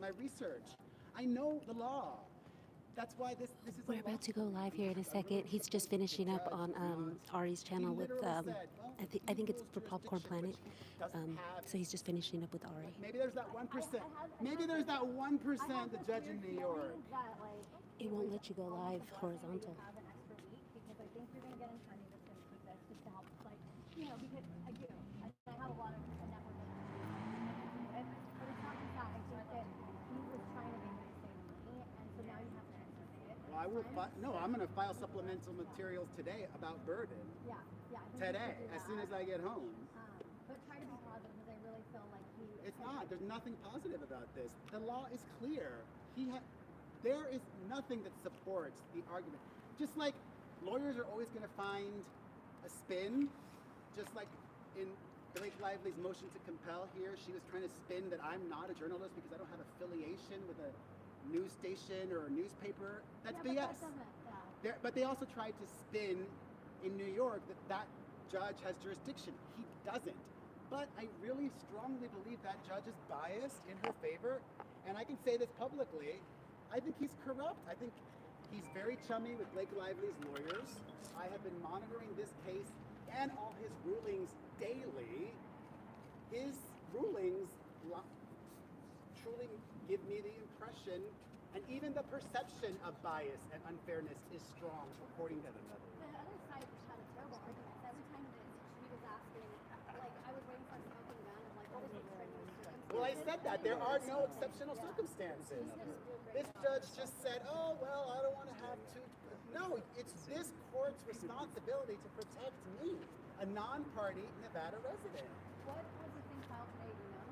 my research. I know the law. That's why this is. We're about to go live here in a second. He's just finishing up on Ari's channel with, I think it's for Popcorn Planet. So he's just finishing up with Ari. Maybe there's that 1%. Maybe there's that 1%, the judge in New York. It won't let you go live horizontal. Because I think you're going to get in timing that's going to keep this just to help, like, because I do. I have a lot of network but it's not just that. I think that he was trying to make you save money, and so now you have to exercise it. Well, I will. I'm going to file supplemental materials today about burden. Yeah. Today, as soon as I get home. But try to be positive because I really feel like he. It's not. There's nothing positive about this. The law is clear. There is nothing that supports the argument. Just like lawyers are always going to find a spin, just like in Blake Lively's motion to compel here, she was trying to spin that I'm not a journalist because I don't have affiliation with a news station or a newspaper. That's BS. But they also tried to spin in New York that judge has jurisdiction. He doesn't. But I really strongly believe that judge is biased in her favor, and I can say this publicly. I think he's corrupt. I think he's very chummy with Blake Lively's lawyers. I have been monitoring this case and all his rulings daily. His rulings truly give me the impression, and even the perception of bias and unfairness is strong, according to them. The other side just had a terrible argument. Every time that she was asking, like, I was waiting for a smoking gun, and like, what was the circumstance? Well, I said that. There are no exceptional circumstances. This judge just said, oh, well, I don't want to have to. No, it's this court's responsibility to protect me, a non-party Nevada resident. What was the thing filed today, do you know?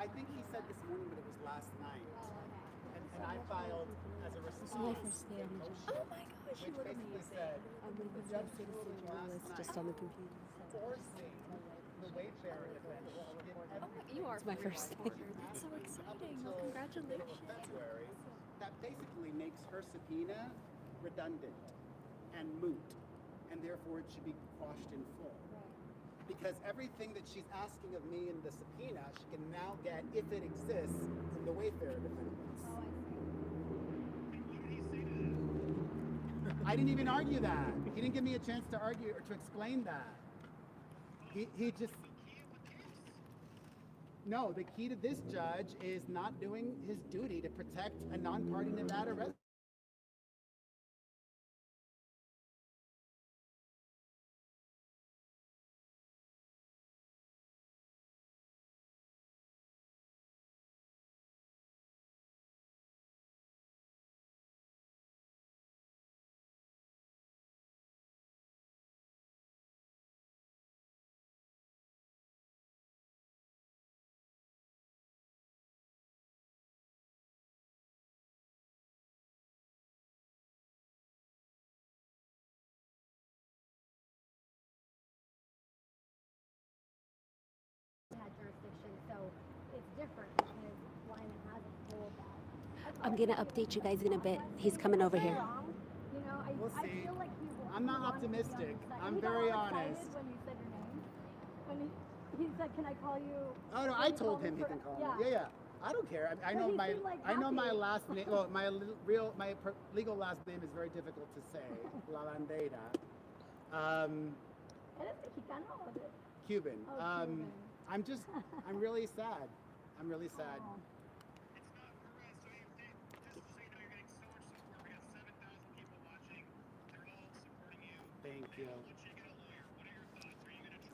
I think he said this morning, but it was last night. Oh, okay. And I filed as a This is my response. first day on the job. Oh my gosh, Which basically said, I'm with the judge citizen ruling last journalist just night on the computer. forcing the Wayfarer defense to give You are It's my first day. That's so exciting. until Well, congratulations. February. That basically makes her subpoena redundant and moot, and therefore it should be quashed in full. Because everything that she's asking of me in the subpoena, she can now get, if it exists, from the Wayfarer defendants. Oh, I didn't even argue that. He didn't give me a chance to argue or to explain that. He just... No, the key to this judge is not doing his duty to protect a non-party Nevada resident. had jurisdiction, so it's different because Lyman hasn't ruled that. I'm going to update you guys in a bit. He's coming over here. You know, We'll I see. feel like I'm not optimistic. I'm very honest. When you said your name, when he said, "Can I call you?" Oh no, I told him he can call me. Yeah. I don't care. I know he my seemed, like, I know my happy. last name. Well, my legal last name is very difficult to say. La Landera. ¿Eres mexicano o de- Cuban. Oh, Cuban. I'm really sad. I'm really sad. Oh. Thank you.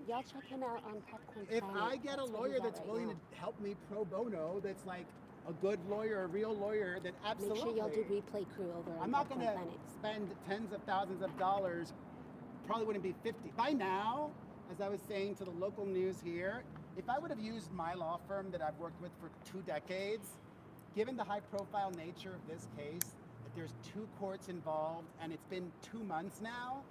Y'all check him out on Popcorn If Planet. I get a That's where lawyer he's at that's right willing now. to help me pro bono, that's like a good lawyer, a real lawyer, then Make absolutely. sure y'all do replay crew over on I'm not Popcorn gonna Planet. spend tens of thousands of dollars. Probably wouldn't be 50. By now, as I was saying to the local news here, if I would have used my law firm that I've worked with for 2 decades, given the high profile nature of this case, that there's 2 courts involved and it's been 2 months now,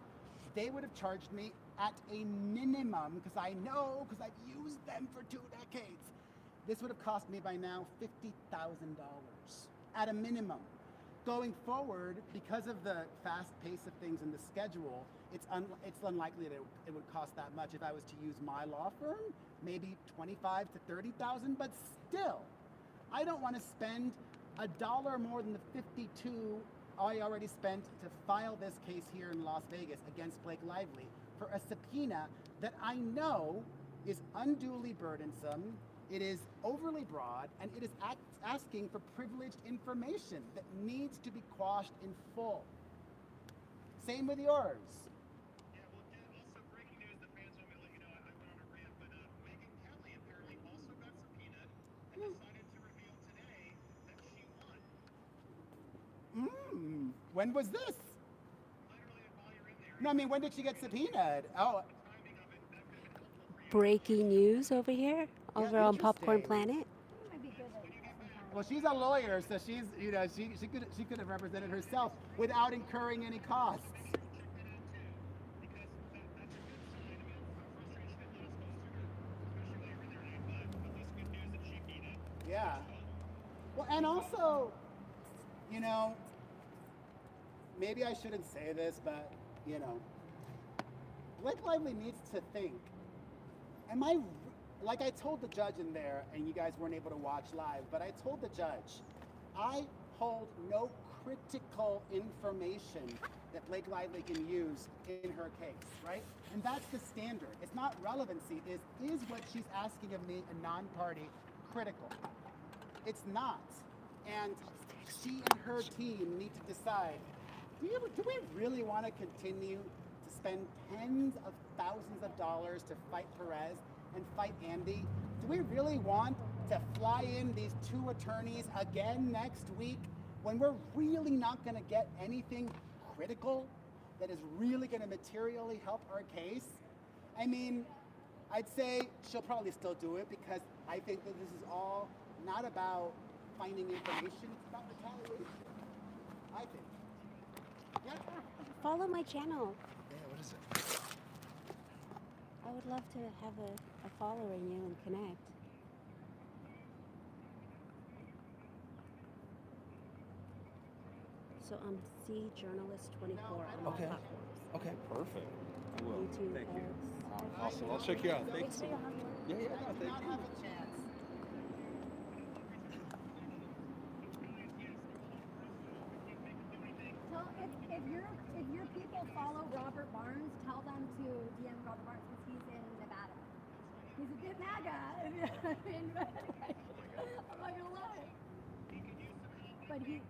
they would have charged me at a minimum, because I've used them for 2 decades. This would have cost me by now $50,000 at a minimum. Going forward, because of the fast pace of things and the schedule, it's unlikely that it would cost that much if I was to use my law firm. Maybe $25,000 to $30,000, but still, I don't want to spend $1 more than the 52 I already spent to file this case here in Las Vegas against Blake Lively for a subpoena that I know is unduly burdensome, it is overly broad, and it is asking for privileged information that needs to be quashed in full. Same with yours. Yeah, well, also breaking news, the fans want me to let you know, I went on a rant, but Megyn Kelly apparently also got subpoenaed and decided to reveal today that she won. When was this? Literally, while you're in there. No, I mean, when did she get subpoenaed? Oh, The timing of it, that could have been helpful for you. Breaking news over here, over on Popcorn interesting. Planet. It might be good at some time. well, she's a lawyer, so she's, you know, she could have represented herself without incurring any costs. Check that out too, because that's a good sign. I mean, I'm frustrated she didn't let us go sooner, especially while you're in there, Nate, but at least good news that she beat it. Yeah. Well, and also, you know, maybe I shouldn't say this, but, you know, Blake Lively needs to think, like I told the judge in there, and you guys weren't able to watch live, but I told the judge, I hold no critical information that Blake Lively can use in her case, right? And that's the standard. It's not relevancy, is what she's asking of me a non-party critical? It's not. And she and her team need to decide, do we really want to continue to spend tens of thousands of dollars to fight PEREZ and fight Andy? Do we really want to fly in these two attorneys again next week when we're really not going to get anything critical that is really going to materially help our case? I mean, I'd say she'll probably still do it because I think that this is all not about finding information, it's about retaliation. I think. Yeah. Follow my channel. Yeah, what is it? I would love to have a follower in you and connect. So I'm C Journalist 24 on all Okay. platforms. Okay, perfect. I will. YouTube, Thank you. X. Awesome. I'll check you out. Thanks. Thanks for your hard work. Yeah, yeah, I no, do thank not you. have a chance. Tell if your people follow Robert Barnes, tell them to DM Robert Barnes because he's in Nevada. He's a bit MAGA. I'm not gonna lie. But he.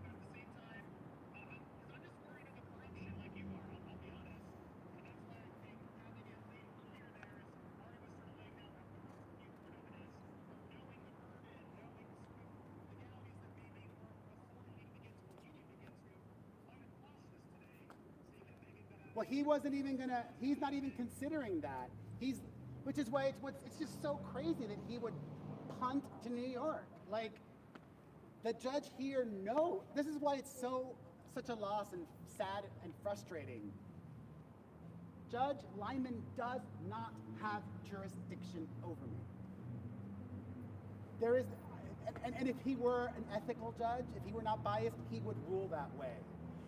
Well, he's not even considering that. Which is why it's just so crazy that he would punt to New York. Like, the judge here this is why it's such a loss and sad and frustrating. Judge Lyman does not have jurisdiction over me. There is, and if he were an ethical judge, if he were not biased, he would rule that way.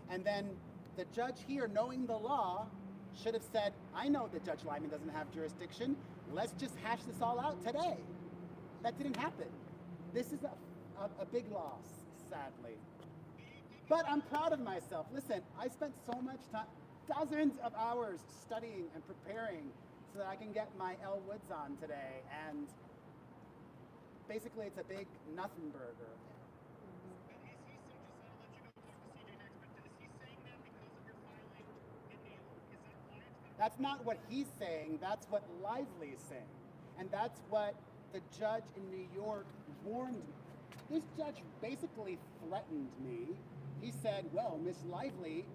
And then the judge here, knowing the law, should have said, I know that Judge Lyman doesn't have jurisdiction. Let's just hash this all out today. That didn't happen. This is a big loss, sadly. But I'm proud of myself. Listen, I spent so much time, dozens of hours studying and preparing so that I can get my Elle Woods on today. And basically, it's a big nothing burger. That's not what he's saying, that's what Lively is saying. And that's what the judge in New York warned me. This judge basically threatened me. He said, well, Miss Lively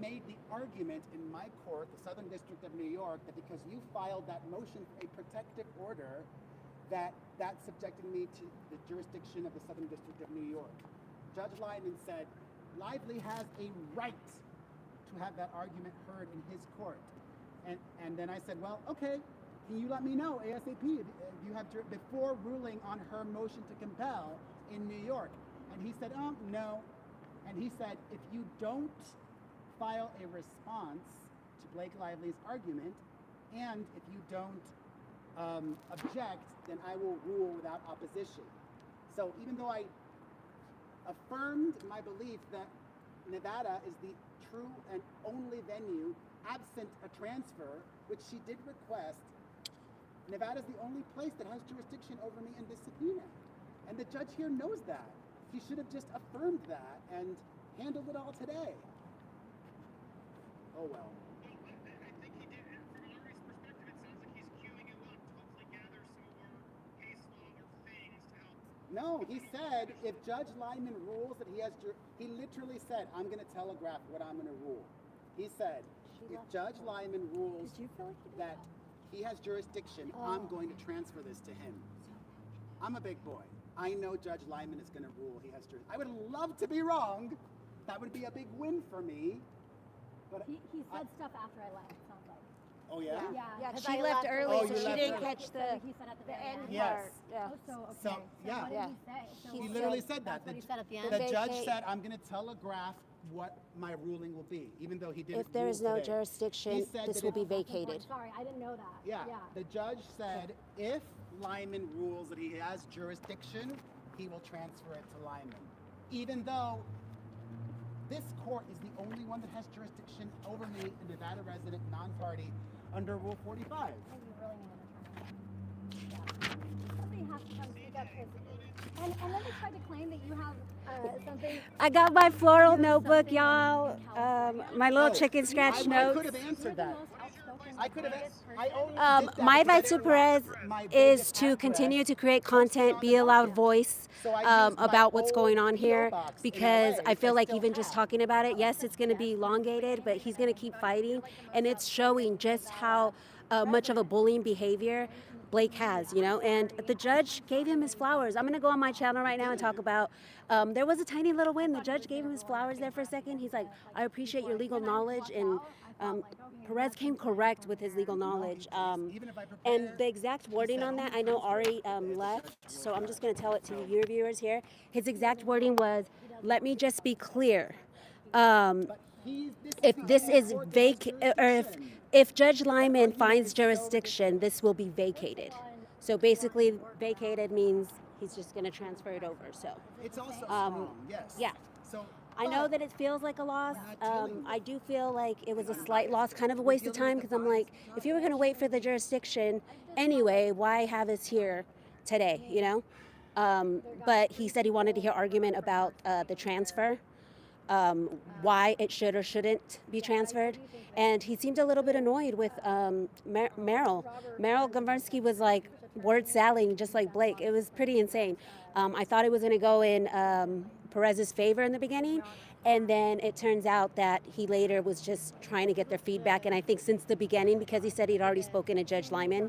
made the argument in my court, the Southern District of New York, that because you filed that motion for a protective order, that subjected me to the jurisdiction of the Southern District of New York. Judge Lyman said, Lively has a right to have that argument heard in his court. And then I said, well, okay, can you let me know ASAP if you have before ruling on her motion to compel in New York? And he said, no. And he said, if you don't file a response to Blake Lively's argument, and if you don't object, then I will rule without opposition. So even though I affirmed my belief that Nevada is the true and only venue, absent a transfer, which she did request. Nevada is the only place that has jurisdiction over me in this subpoena. And the judge here knows that. He should have just affirmed that and handled it all today. Oh well. I think he did. And from Ari's perspective, it sounds like he's queuing you up to hopefully gather some more case law or things to help. No, he said if Judge Lyman rules that he has, he literally said, I'm going to telegraph what I'm going to rule. He said, if Judge Lyman rules Did you feel like you did that he has jurisdiction, I'm going to transfer this to him. I'm a big boy. I know Judge Lyman is going to rule he has jurisdiction. I would love to be wrong. That would be a big win for me. But He said stuff after I left, it sounds like. oh yeah? Yeah, 'cause She I left early, Oh, so you she left didn't early. catch So the he said at the end very Yes. part. Yeah. Oh, so okay. So, yeah. what did Yeah. he say? So He He literally said- said that. That's what he said at the end. The judge Vacate- said, I'm going to telegraph what my ruling will be, even though he didn't If there rule is no today. jurisdiction, He said this that will if- be That's important. vacated. Sorry, I didn't know that. Yeah, the judge said if Lyman rules that he has jurisdiction, he will transfer it to Lyman. Even though this court is the only one that has jurisdiction over me, a Nevada resident, non-party, under Rule 45. I think you really need an attorney. Yeah. Somebody has to come speak up, 'cause- and then they tried to claim that you have something. I got my floral There's notebook, something y'all. in California. My little Oh, chicken scratch I could notes. have answered You're the that. most outspoken, I could have. biggest I person. only did that My because I advice to didn't want Perez my is biggest to address continue to create posted content, on be the a loud docket. voice So I used my about what's going old on PO here, box in because LA, I feel which like still even just have. talking about it, yes, it's going to be elongated, but he's going to keep fighting, and it's showing just how much of a bullying behavior Blake has, you know, and the judge gave him his flowers. I'm going to go on my channel right now and talk about, there was a tiny little win. The judge gave him his flowers there for a second. He's like, I appreciate your legal knowledge, and Perez came correct with his legal knowledge. Even if I prepare, And the exact wording on that, I know Ari left, so I'm just going to tell it to your viewers here. His exact wording was, let me just be clear. If this is or if Judge Lyman finds jurisdiction, this will be vacated. So basically, vacated means he's just going to transfer it over. So it's also strong, yes. yeah. So I know but that it feels like a loss. We're not dealing I do feel like it was a slight loss, kind of a waste of time, because I'm like, if you were going to wait for the jurisdiction anyway, why have us here today, you know? But he said he wanted to hear argument about the transfer, why it should or shouldn't be transferred. And he seemed a little bit annoyed with Meryl. Meryl Gavronsky was like word sallying just like Blake. It was pretty insane. I thought it was going to go in Perez's favor in the beginning, and then it turns out that he later was just trying to get their feedback. And I think since the beginning, because he said he'd already spoken to Judge Lyman,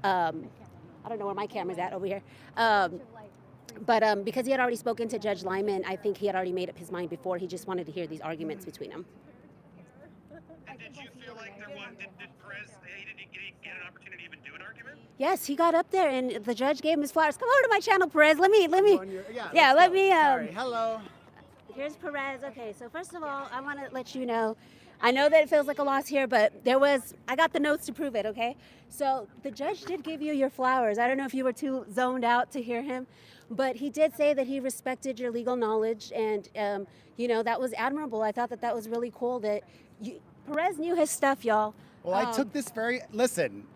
I don't know where my camera's at over here. But because he had already spoken to Judge Lyman, I think he had already made up his mind before. He just wanted to hear these arguments between them. And did you feel like there was, did Perez, he didn't get an opportunity to even do an argument? Yes, he got up there and the judge gave him his flowers. Come over to my channel, Perez. Let me. yeah, let let's me. go. Sorry. Hello. Here's Perez. Okay, so first of all, I want to let you know, I know that it feels like a loss here, but I got the notes to prove it, okay? So the judge did give you your flowers. I don't know if you were too zoned out to hear him, but he did say that he respected your legal knowledge, and, that was admirable. I thought that was really cool that Perez knew his stuff, y'all. Well, I took this listen,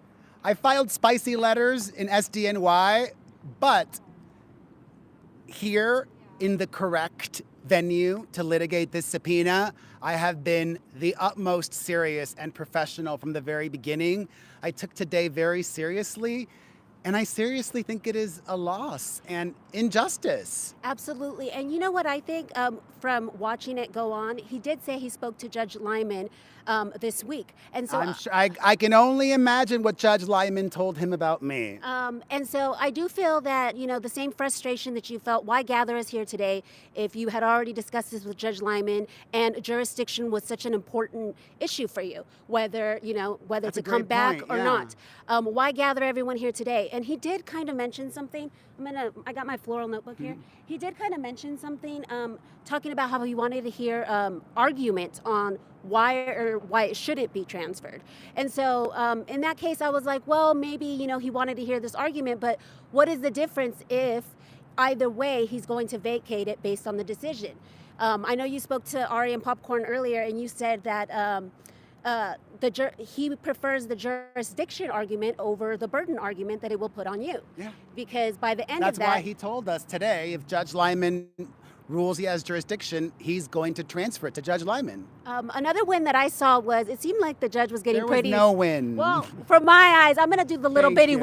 I filed spicy letters in SDNY, but here in the correct venue to litigate this subpoena, I have been the utmost serious and professional from the very beginning. I took today very seriously, and I seriously think it is a loss and injustice. Absolutely. And you know what I think from watching it go on? He did say he spoke to Judge Lyman this week. And so I'm sure, I can only imagine what Judge Lyman told him about me. and so I do feel that, the same frustration that you felt, why gather us here today if you had already discussed this with Judge Lyman and jurisdiction was such an important issue for you, whether That's to a come great back point, or yeah. not. Why gather everyone here today? And he did kind of mention something. I got my floral notebook here. He did kind of mention something, talking about how he wanted to hear argument on why it shouldn't be transferred. And so in that case, I was like, well, maybe, he wanted to hear this argument, but what is the difference if either way, he's going to vacate it based on the decision. I know you spoke to Ari and Popcorn earlier, and you said that he prefers the jurisdiction argument over the burden argument that it will put on you. Yeah. Because by the end That's of that, why he told us today, if Judge Lyman rules he has jurisdiction, he's going to transfer it to Judge Lyman. another win that I saw was it seemed like the judge was getting There pretty. was no win. Well, from my eyes, I'm going to do the little Thank bitty you.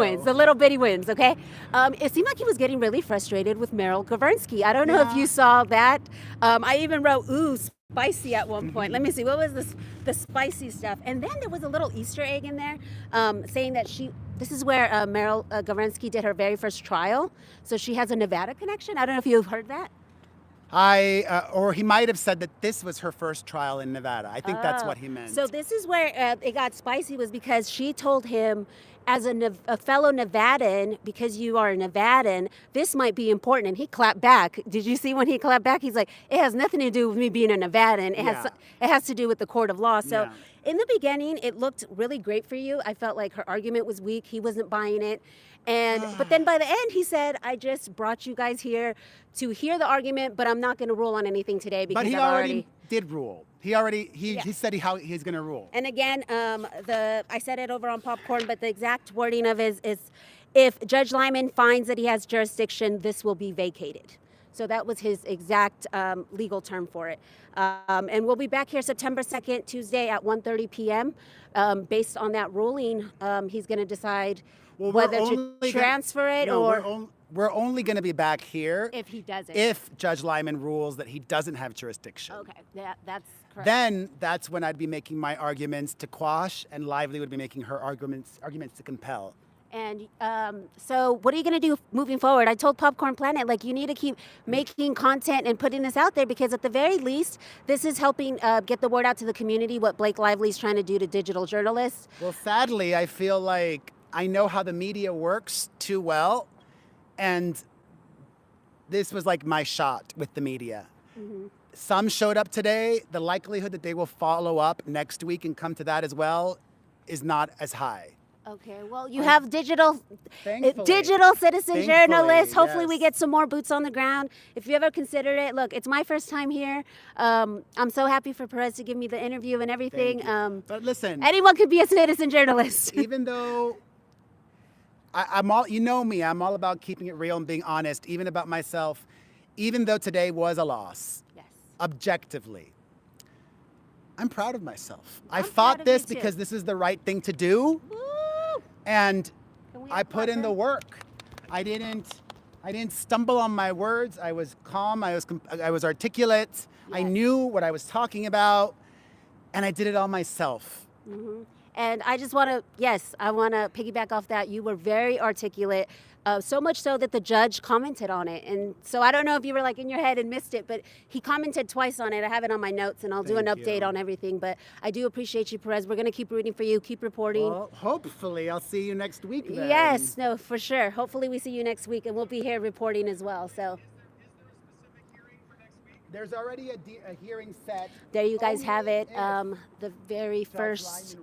wins, okay? It seemed like he was getting really frustrated with Meryl Gavrnsky. I don't know if Yeah. you saw that. I even wrote, ooh, spicy at one point. Let me see, what was the spicy stuff? And then there was a little Easter egg in there saying that this is where Meryl Gavrnsky did her very first trial. So she has a Nevada connection. I don't know if you've heard that. Or he might have said that this was her first trial in Nevada. I think that's what he meant. So this is where it got spicy, was because she told him, as a fellow Nevadan, because you are a Nevadan, this might be important. And he clapped back. Did you see when he clapped back? He's like, it has nothing to do with me being a Nevadan. It has to do with the court of law. So in the beginning, it looked really great for you. I felt like her argument was weak. He wasn't buying it. But then by the end, he said, I just brought you guys here to hear the argument, but I'm not going to rule on anything today because But he I've already did rule. He said how he's going to rule. And again, I said it over on Popcorn, but the exact wording of it is if Judge Lyman finds that he has jurisdiction, this will be vacated. So that was his exact legal term for it. And we'll be back here September 2nd, Tuesday at 1:30 p.m. Based on that ruling, he's going to decide whether to transfer it or... We're only going to be back here if he doesn't. If Judge Lyman rules that he doesn't have jurisdiction. Okay, that's correct. Then that's when I'd be making my arguments to quash, and Lively would be making her arguments to compel. And so what are you going to do moving forward? I told Popcorn Planet, like, you need to keep making content and putting this out there, because at the very least, this is helping get the word out to the community, what Blake Lively's trying to do to digital journalists. Well, sadly, I feel like I know how the media works too well. And this was like my shot with the media. Mm-hmm. Some showed up today. The likelihood that they will follow up next week and come to that as well is not as high. Okay, well, you have digital Thankfully. citizen journalists. Hopefully we yes. get some more boots on the ground. If you ever consider it, look, it's my first time here. I'm so happy for Perez to give me the interview and everything. But listen, anyone could be a citizen journalist. Even though I'm all, you know me, I'm all about keeping it real and being honest, even about myself. Even though today was a loss, yes, objectively, I'm proud of myself. I fought this because this is the right thing to do. Woo! And I put in the work. I didn't stumble on my words. I was calm. I was articulate. Yes. I knew what I was talking about, and I did it all myself. Mm-hmm. And I just want to, I want to piggyback off that. You were very articulate, so much so that the judge commented on it. And so I don't know if you were like in your head and missed it, but he commented twice on it. I have it on my notes, and I'll do an update on everything. But I do appreciate you, Perez. We're going to keep rooting for you, keep reporting. Well, hopefully I'll see you next week then. Yes, no, for sure. Hopefully we see you next week, and we'll be here reporting as well. So. There's already a hearing set. There you guys have it. The very first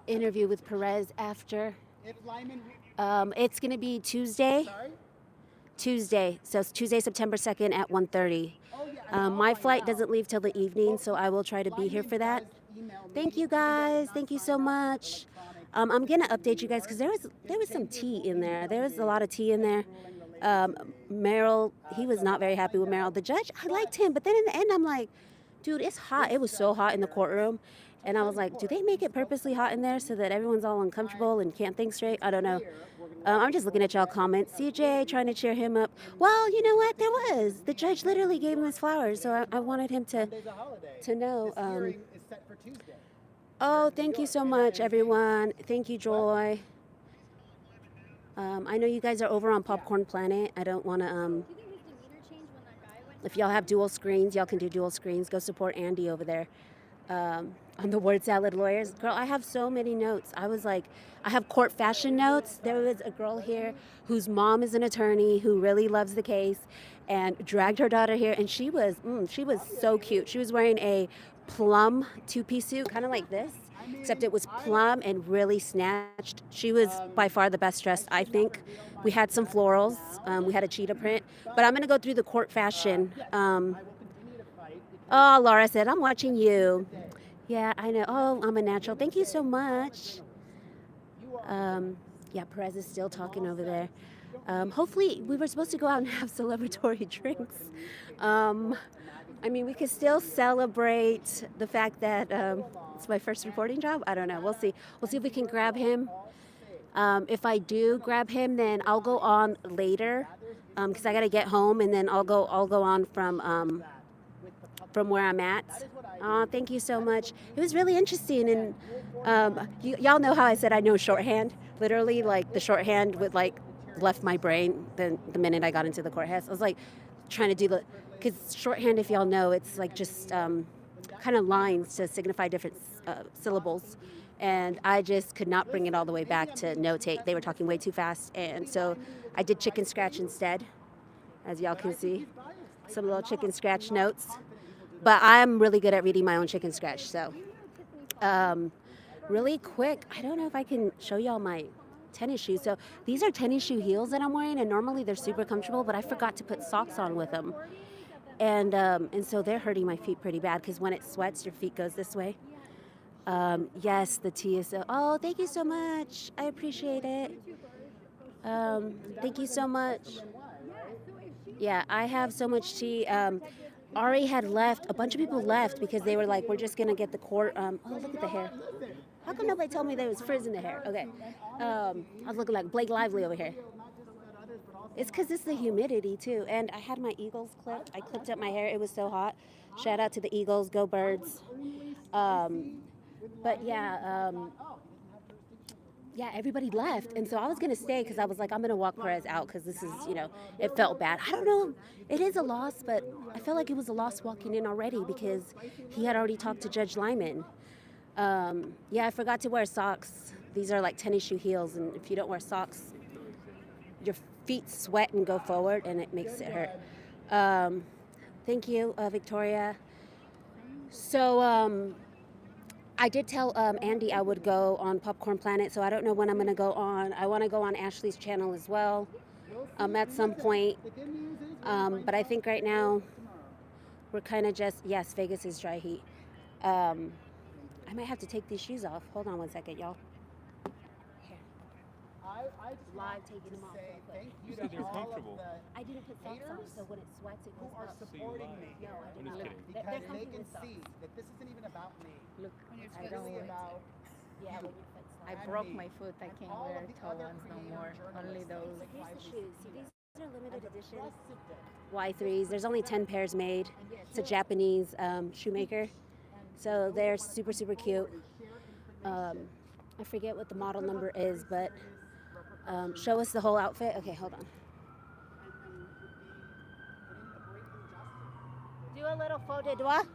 interview with Perez after. It's going to be Tuesday. Sorry? Tuesday. So it's Tuesday, September 2nd at 1:30. My flight doesn't leave till the evening, so I will try to be here for that. Thank you guys. Thank you so much. I'm going to update you guys because there was some tea in there. There was a lot of tea in there. Meryl, he was not very happy with Meryl. The judge, I liked him, but then in the end, I'm like, dude, it's hot. It was so hot in the courtroom. And I was like, do they make it purposely hot in there so that everyone's all uncomfortable and can't think straight? I don't know. I'm just looking at y'all comments. CJ trying to cheer him up. Well, you know what? There was. The judge literally gave him his flowers, so I wanted him to know. Oh, thank you so much, everyone. Thank you, Joy. I know you guys are over on Popcorn Planet. I don't want to... if y'all have dual screens, y'all can do dual screens. Go support Andy over there. On the Word Salad Lawyers. Girl, I have so many notes. I was like, I have court fashion notes. There was a girl here whose mom is an attorney who really loves the case and dragged her daughter here, and she was so cute. She was wearing a plum two-piece suit, kind of like this. except it was plum and really snatched. She was by far the best dressed, I think. We had some florals. We had a cheetah print. But I'm going to go through the court fashion. Oh, Laura said, I'm watching you. Yeah, I know. Oh, I'm a natural. Thank you so much. Yeah, Perez is still talking over there. Hopefully, we were supposed to go out and have celebratory drinks. I mean, we could still celebrate the fact that it's my first reporting job. I don't know. We'll see. We'll see if we can grab him. If I do grab him, then I'll go on later because I got to get home, and then I'll go on from where I'm at. Oh, thank you so much. It was really interesting, and y'all know how I said I know shorthand. Literally, like the shorthand would like left my brain the minute I got into the courthouse. I was like trying to do because shorthand, if y'all know, it's like just kind of lines to signify different syllables. And I just could not bring it all the way back to notate. They were talking way too fast. And so I did chicken scratch instead, as y'all can see. Some little chicken scratch notes. But I'm really good at reading my own chicken scratch. So really quick, I don't know if I can show y'all my tennis shoes. So these are tennis shoe heels that I'm wearing. And normally they're super comfortable, but I forgot to put socks on with them. And so they're hurting my feet pretty bad because when it sweats, your feet goes this way. Yes, the tea is so. Oh, thank you so much. I appreciate it. Thank you so much. Yeah, I have so much tea. Ari had left. A bunch of people left because they were like, we're just going to get the court. Oh, look at the hair. How come nobody told me there was frizz in the hair? Okay. I was looking like Blake Lively over here. It's because it's the humidity, too. And I had my Eagles clip. I clipped up my hair. It was so hot. Shout out to the Eagles. Go Birds. But yeah, everybody left. And so I was going to stay because I was like, I'm going to walk Perez out because this is, it felt bad. I don't know. It is a loss, but I felt like it was a loss walking in already because he had already talked to Judge Lyman. Yeah, I forgot to wear socks. These are like tennis shoe heels. And if you don't wear socks, your feet sweat and go forward and it makes it hurt. Thank you, Victoria. So, I did tell Andy I would go on Popcorn Planet, so I don't know when I'm going to go on. I want to go on Ashley's channel as well at some point. But I think right now we're kind of just, yes, Vegas is dry heat. I might have to take these shoes off. Hold on one second, y'all. Here. I Live taking them off. thank you They're to all of comfortable. the I didn't put socks on, so when it sweats, it who goes are up. supporting me. No, I I'm did just not. kidding. They're Because they comfy can with socks. see that this isn't even about me. Look, It's I don't really wear. about Yeah, you. when you put socks. I and broke me. my foot. I And can't all wear of the tall other ones no creator more. Only journalists. those. Here's the shoes. See, these are limited edition. Precedent. Y3s. There's only 10 pairs made. It's a Japanese shoemaker. So they're super, super cute. I forget what the model number is, but show us the whole outfit. Okay, hold on. Do a little faux de doigt.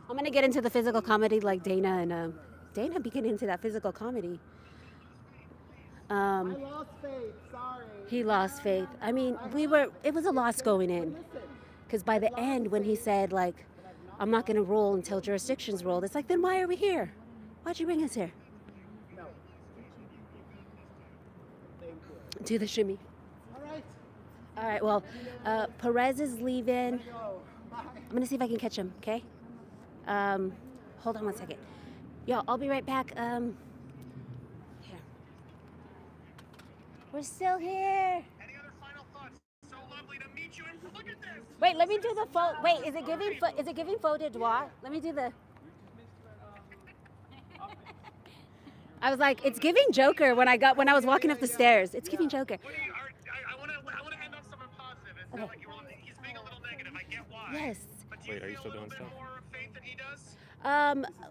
I'm going to get into the physical comedy like Dana, and Dana be getting into that physical comedy. I lost faith. Sorry. He lost faith. I mean, it was a loss going in. Because by the end, when he said, like, I'm not going to rule until jurisdictions ruled, it's like, then why are we here? Why'd you bring us here? No. Thank you. Do the shimmy. All right. All right, well, Perez is leaving. Go. Bye. I'm going to see if I can catch him, okay? Hold on one second. Yo, I'll be right back. Here. We're still here. Any other final thoughts? So lovely to meet you. And look at this. Wait, let me do the faux. Wait, is it giving faux de doigt? Let me do the. I was like, it's giving Joker when I was walking up the stairs. It's giving Joker. What do you, I want to end on something positive. It's not like he's being a little negative. I get why. Yes. But do you Wait, are you feel still a little doing bit stuff? more faith than he does?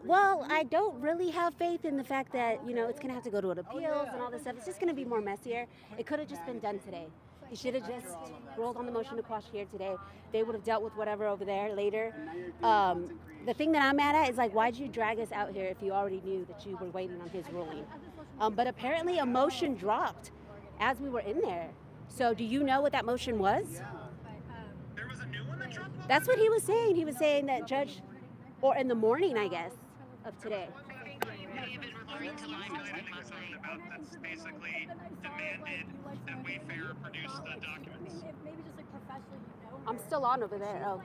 Well, I don't really have faith in the fact that, it's going to have to go to an appeals and all this stuff. It's just going to be more messier. It could have just been done today. He should have just rolled on the motion to quash here today. They would have dealt with whatever over there later. The thing that I'm mad at is, like, why'd you drag us out here if you already knew that you were waiting on his ruling? But apparently a motion dropped as we were in there. So do you know what that motion was? There was a new one that dropped? That's what he was saying. He was saying that Judge... or in the morning, I guess, of today. David referring to last night, I think was something about that's basically demanded that Wayfair produce the documents. Maybe just like professionally, you know. I'm still on over there. Oh,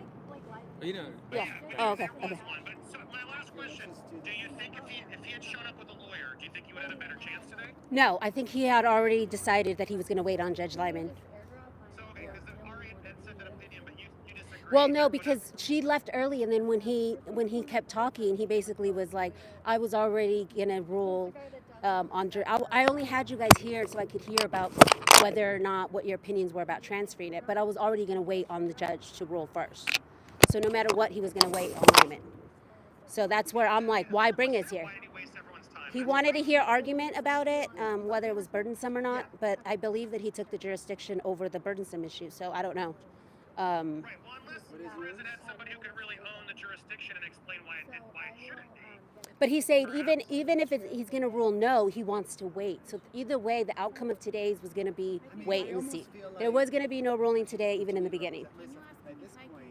You know, yeah. Yeah, Oh, okay. there was Okay. one. But so my last question: do you think if he had shown up with a lawyer, do you think he would have had a better chance today? No, I think he had already decided that he was going to wait on Judge Lyman. So okay, because Ari had said that opinion, but you disagree. Well, no, What because she left early, and then when he kept talking, he basically was like, "I was already gonna rule on jury. I only had you guys here so I could hear about whether or not what your opinions were about transferring it, but I was already gonna wait on the judge to rule first. So no matter what, he was gonna wait on Lyman. So that's where I'm like, why bring us here? Why did he waste everyone's time? He wanted to hear argument about it, whether it was burdensome or not, but I believe that he took the jurisdiction over the burdensome issue. So I don't know. Right. Well, unless Perez had somebody who could really own the jurisdiction and explain why it shouldn't be. But he's saying even if he's going to rule no, he wants to wait. So either way, the outcome of today's was going to be wait and see. There was going to be no ruling today, even in the beginning. At this point,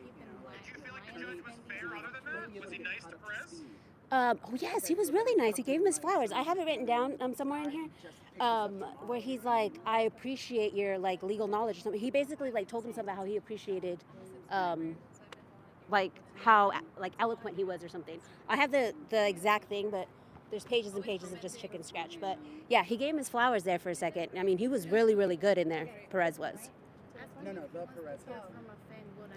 Do you feel like the judge was fair? Other than that, was he nice to Perez? Oh yes, he was really nice. He gave him his flowers. I have it written down somewhere in here, where he's like, "I appreciate your like legal knowledge." Or something. He basically like told him something about how he appreciated, like how like eloquent he was or something. I have the exact thing, but there's pages and pages of just chicken scratch. But yeah, he gave him his flowers there for a second. I mean, he was really good in there. Perez was. no, the Perez.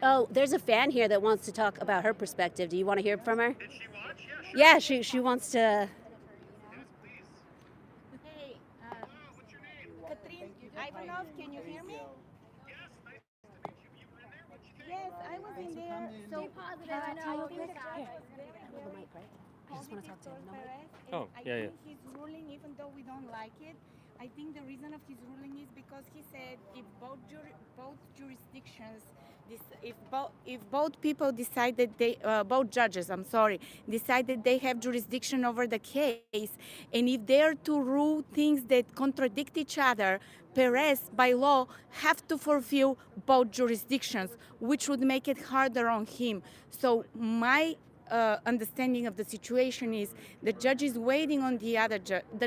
Oh, there's a fan here that wants to talk about her perspective. Do you want to hear from her? Did she watch? Yeah, sure. Yeah, she wants to. Yes, please. Hey, Hello, what's your name? Catherine Ivanov, can you hear me? Yes, nice to meet you. You were in there? What'd you think? Yes, I was in there. So positive. I know. I think the judge Here. was very, I have the mic, right? I just want to talk to him. No mic? Perez, Oh, and yeah, I think his ruling, even though we don't like it, I think the reason of his ruling is because he said if both jurisdictions, if both people decide that they, both judges, I'm sorry, decide that they have jurisdiction over the case, and if they're to rule things that contradict each other, Perez, by law, have to fulfill both jurisdictions, which would make it harder on him. So my understanding of the situation is the judge is waiting on the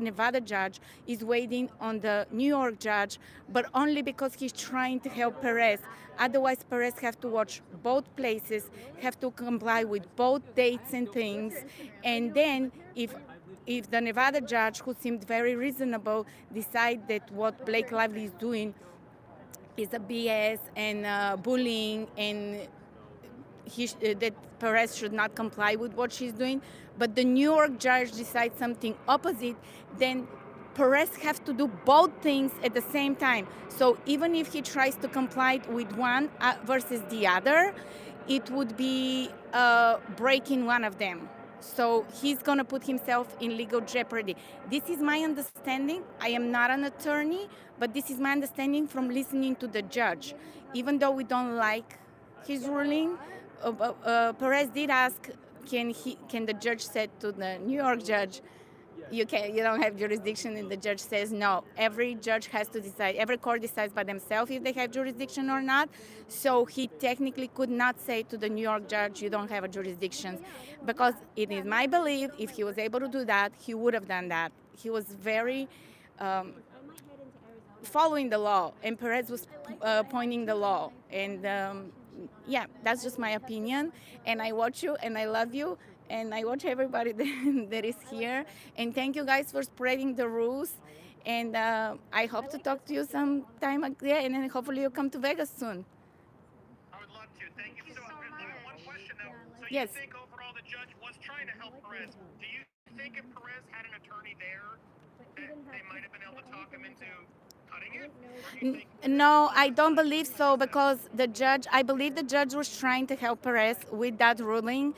Nevada judge is waiting on the New York judge, but only because he's trying to help Perez. Otherwise, Perez have to watch both places, have to comply with both dates and things, and then if the Nevada judge, who seemed very reasonable, decide that what Blake Lively is doing is a BS and bullying and that Perez should not comply with what she's doing, but the New York judge decides something opposite, then Perez has to do both things at the same time. So even if he tries to comply with one versus the other, it would be breaking one of them. So he's going to put himself in legal jeopardy. This is my understanding. I am not an attorney, but this is my understanding from listening to the judge. Even though we don't like his ruling, Perez did ask, can the judge said to the New York judge, you don't have jurisdiction, and the judge says no. Every judge has to decide. Every court decides by themselves if they have jurisdiction or not. So he technically could not say to the New York judge, you don't have a jurisdiction, because it is my belief if he was able to do that, he would have done that. He was very following the law, and Perez was pointing the law, and yeah, that's just my opinion. And I watch you, and I love you, and I watch everybody that is here. And thank you guys for spreading the rules. And I hope to talk to you sometime again, and hopefully you come to Vegas soon. I would love to. Thank you so much. One question though. So Yes. you think overall the judge was trying to help Perez? Do you think if Perez had an attorney there, that they might have been able to talk him into cutting it? Or do you think No, I don't believe so, because I believe the judge was trying to help Perez with that ruling.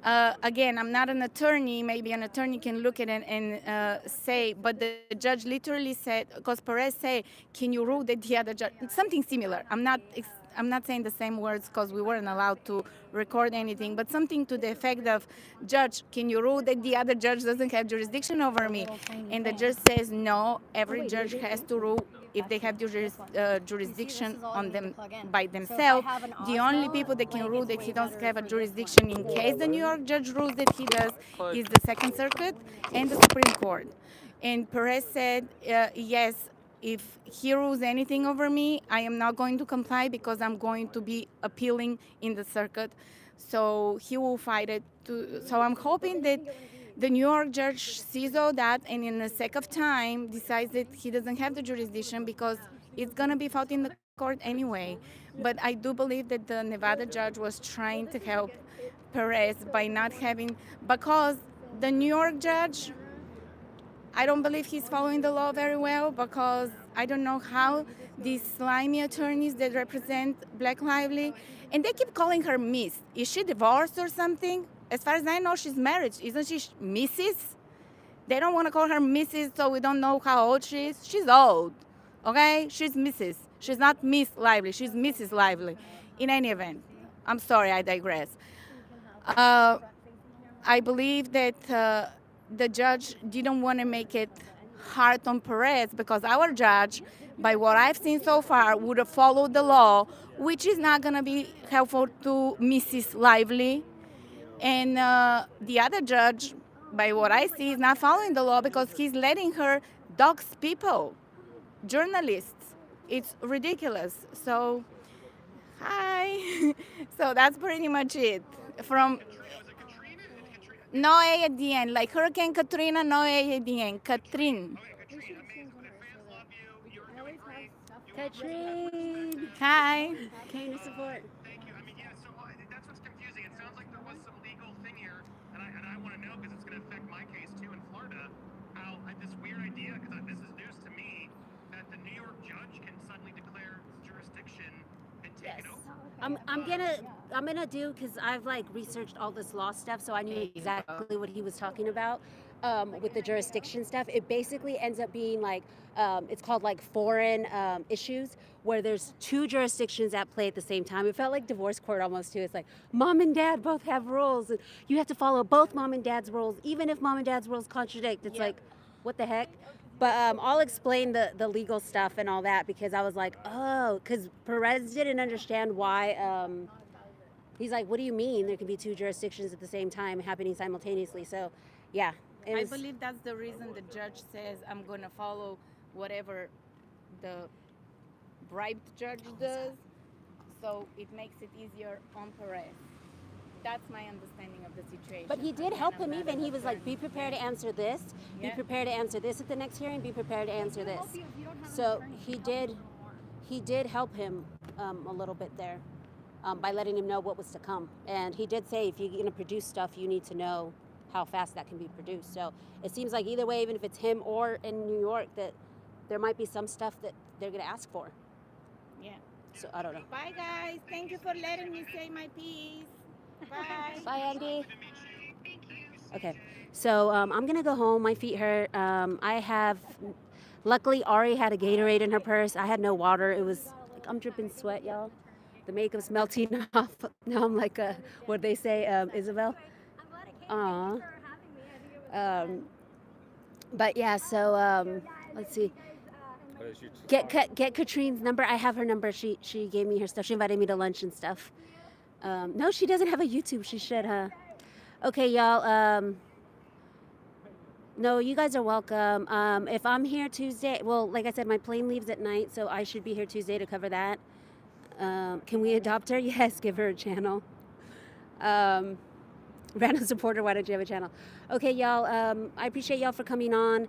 Again, I'm not an attorney. Maybe an attorney can look at it and say, but the judge literally said, because Perez said, can you rule that the other judge, something similar. I'm not saying the same words because we weren't allowed to record anything, but something to the effect of, judge, can you rule that the other judge doesn't have jurisdiction over me? And the judge says, no, every judge has to rule if they have jurisdiction this is all you on need to them plug in. by So if I themselves, have an the only Osmo, people that can like, rule it's that way he doesn't better have a for this jurisdiction in case the New York judge rules that he does is the Second Circuit and the Supreme Court. And Perez said, yes, if he rules anything over me, I am not going to comply because I'm going to be appealing in the circuit. So he will fight it. So I'm hoping that the New York judge sees all that and in the sake of time decides that he doesn't have the jurisdiction because it's going to be fought in the court anyway. But I do believe that the Nevada judge was trying to help Perez by not having, because the New York judge, I don't believe he's following the law very well because I don't know how these slimy attorneys that represent Black Lively, and they keep calling her Miss. Is she divorced or something? As far as I know, she's married. Isn't she Mrs.? They don't want to call her Mrs., so we don't know how old she is. She's old, okay? She's Mrs. She's not Miss Lively. She's Mrs. Lively. In any event, I'm sorry, I digress. I believe that the judge didn't want to make it hard on Perez because our judge, by what I've seen so far, would have followed the law, which is not going to be helpful to Mrs. Lively. And the other judge, by what I see, is not following the law because he's letting her dox people, journalists. It's ridiculous. So, hi. So that's pretty much it. From no A at the end, like Hurricane Katrina, no A at the end. Katrin. Okay, Katrina, amazing. The fans love you. You're doing great. Katrine, Hi. came to support. Thank you. I mean, yeah, so that's what's confusing. It sounds like there was some legal thing here, and I want to know because it's going to affect my case too in Florida. How this weird idea, because this is news to me, that the New York judge can suddenly declare jurisdiction and take it over. I'm gonna do because I've like researched all this law stuff, so I knew exactly what he was talking about with the jurisdiction stuff. It basically ends up being like it's called like foreign issues where there's two jurisdictions at play at the same time. It felt like divorce court almost too. It's like mom and dad both have rules, and you have to follow both mom and dad's rules, even if mom and dad's rules contradict. It's like, what the heck? But I'll explain the legal stuff and all that because I was like, oh, because Perez didn't understand why. He's like, what do you mean there can be two jurisdictions at the same time happening simultaneously? So, yeah. I believe that's the reason the judge says I'm going to follow whatever the bribed judge does. So it makes it easier on Perez. That's my understanding of the situation. But he did help him even. He was like, be prepared to answer this. Be Yeah. prepared to answer this at the next hearing. Be prepared to answer this. So he did help him a little bit there by letting him know what was to come. And he did say, if you're going to produce stuff, you need to know how fast that can be produced. So it seems like either way, even if it's him or in New York, that there might be some stuff that they're going to ask for. Yeah. So I don't know. Bye, guys. Thank you for letting me say my piece. Bye. Bye, Andy. Okay, so I'm gonna go home. My feet hurt. Luckily, Ari had a Gatorade in her purse. I had no water. It was, like, I'm dripping sweat, y'all. The makeup's melting off. Now I'm like, what'd they say, Isabel? I'm glad I came. Aw. Thank you for having me. But yeah, so let's see. What is your Get Katrine's number. I have her number. She gave me her stuff. She invited me to lunch and stuff. No, she doesn't have a YouTube. She should, huh? Okay, y'all. No, you guys are welcome. If I'm here Tuesday, well, like I said, my plane leaves at night, so I should be here Tuesday to cover that. Can we adopt her? Yes, give her a channel. Random supporter, why don't you have a channel? Okay, y'all. I appreciate y'all for coming on.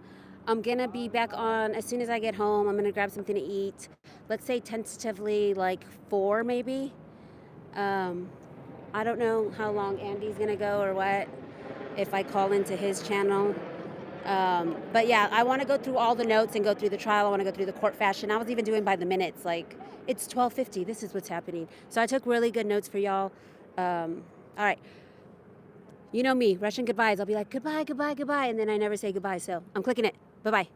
I'm gonna be back on as soon as I get home. I'm gonna grab something to eat. Let's say tentatively like 4 maybe. I don't know how long Andy's gonna go or what, if I call into his channel. But yeah, I wanna go through all the notes and go through the trial. I wanna go through the court fashion. I was even doing by the minutes, like, it's 12:50, this is what's happening. So I took really good notes for y'all. All right. You know me, Russian goodbyes. I'll be like, goodbye, goodbye, goodbye, and then I never say goodbye, so I'm clicking it. Bye-bye.